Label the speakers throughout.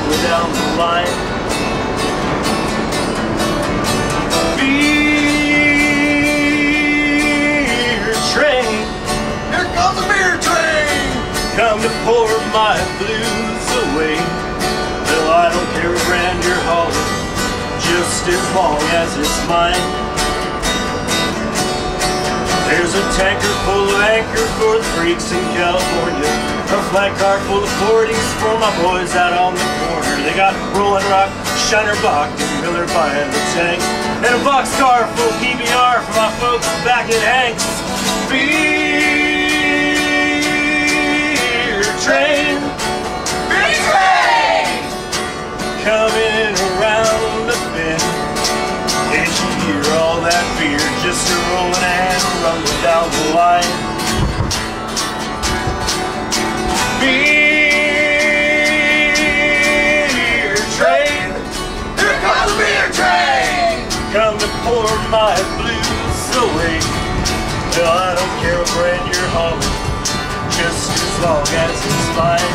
Speaker 1: rumble down the line. Beer train,
Speaker 2: here comes the beer train.
Speaker 1: Come to pour my blues away. Well, I don't care what brand you're hauling, just as long as it's mine. There's a tanker full of anchor for the freaks in California, a flat car full of 40s for my boys out on the corner. They got Rolling Rock, Shiner Bach, and Miller buying the tank, and a boxcar full of PBR for my folks back at Hank's. Beer train,
Speaker 2: Beer train,
Speaker 1: coming around the bend. Can't you hear all that beer just a rolling and rumbling down the line? Beer train,
Speaker 2: here comes the beer train.
Speaker 1: come to pour my blues away. Well, I don't care what brand you're hauling, just as long as it's mine.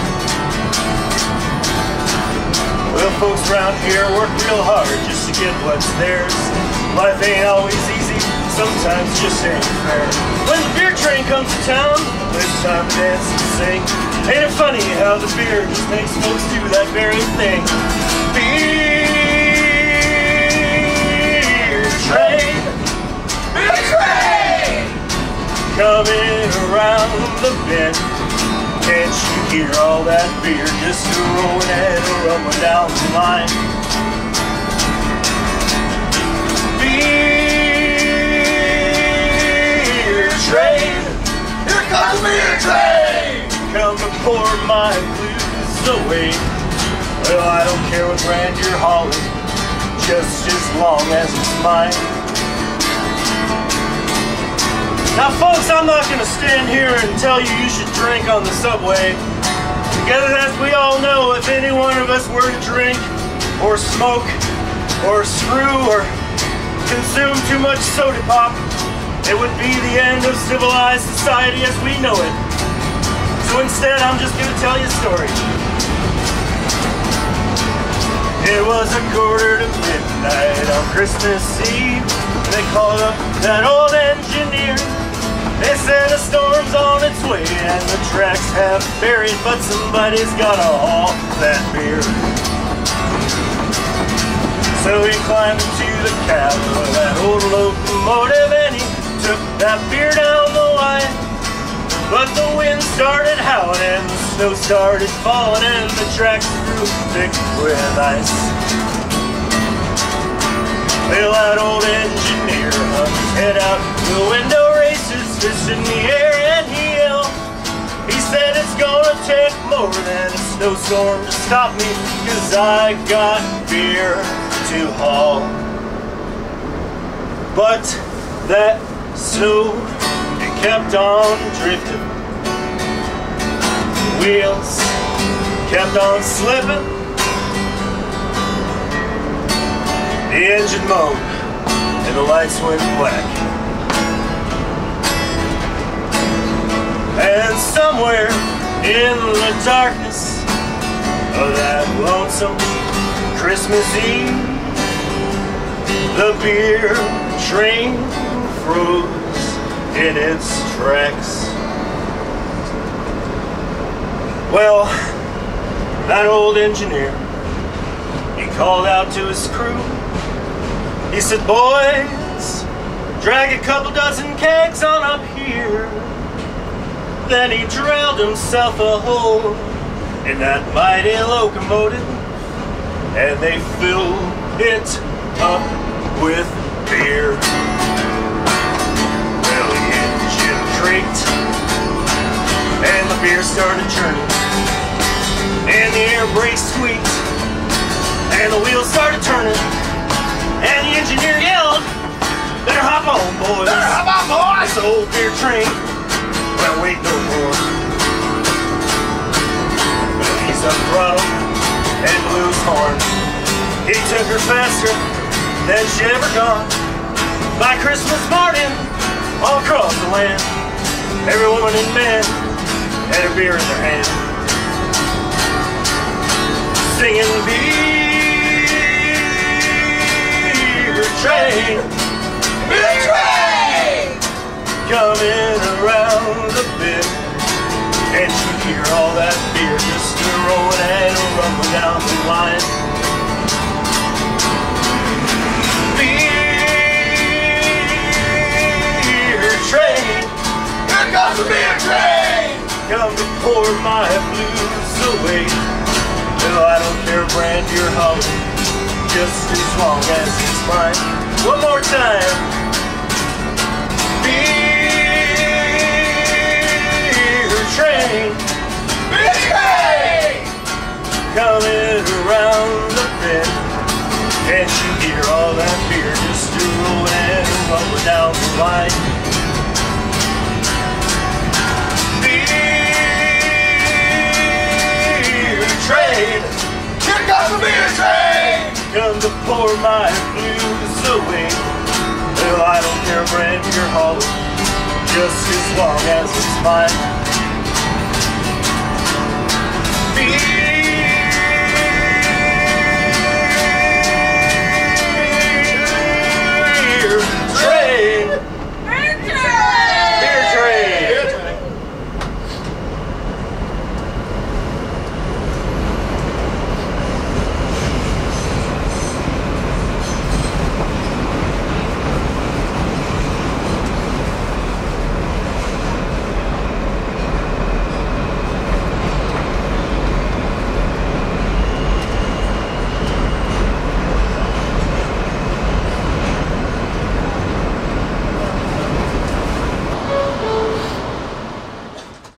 Speaker 1: Well, folks around here work real hard just to get what's theirs. Life ain't always easy, sometimes just ain't fair. When the beer train comes to town, it's time to dance and sing. Ain't it funny how the beer just makes folks do that very thing? Beer train,
Speaker 2: Beer train,
Speaker 1: coming around the bend. Can't you hear all that beer just a rolling and a rumbling down the line? Beer train,
Speaker 2: here comes the beer train.
Speaker 1: come to pour my blues away. Well, I don't care what brand you're hauling, just as long as it's mine. Now folks, I'm not going to stand here and tell you you should drink on the subway, because as we all know, if any one of us were to drink or smoke or screw or consume too much soda pop, it would be the end of civilized society as we know it. So instead, I'm just going to tell you a story. It was 1:15 on Christmas Eve. They called up that old engineer. They said a storm's on its way and the tracks have buried, but somebody's gotta haul that beer. So he climbed into the cab of that old locomotive and he took that beer down the line. But the wind started howling and the snow started falling and the tracks grew thick with ice. Well, that old engineer hung his head out the window, raised his fist in the air, and he yelled. He said, it's gonna take more than a snowstorm to stop me, 'cause I got beer to haul. But that snow, it kept on drifting. The wheels kept on slipping. The engine moaned and the lights went black. And somewhere in the darkness of that lonesome Christmas Eve, the beer train froze in its tracks. Well, that old engineer, he called out to his crew. He said, boys, drag a couple dozen kegs on up here. Then he drilled himself a hole in that mighty locomotive, and they filled it up with beer. Well, the engine creaked, and the beer started churning, and the air brakes squeaked, and the wheels started turning. And the engineer yelled, better hop on, boys.
Speaker 2: Better hop on, boys.
Speaker 1: This old beer train won't wait no more. Well, he's up throttle and blew his horn. He took her faster than she ever gone. By Christmas morning, all across the land, every woman and man had a beer in their hand. singing beer train.
Speaker 2: Beer train!
Speaker 1: Coming around the bend. Can't you hear all that beer just rolling and rumbling down the line? Beer train.
Speaker 2: Here comes the beer train!
Speaker 1: Come to pour my blues away. No, I don't care, brand your holly, just as long as it's mine. One more time. Beer train.
Speaker 2: Beer train!
Speaker 1: Coming around the bend. Can't you hear all that beer just rolling and rumbling down the line? Train.
Speaker 2: Here comes the beer train!
Speaker 1: Come to pour my blues away. Well, I don't care, brand your holly, just as long as it's mine.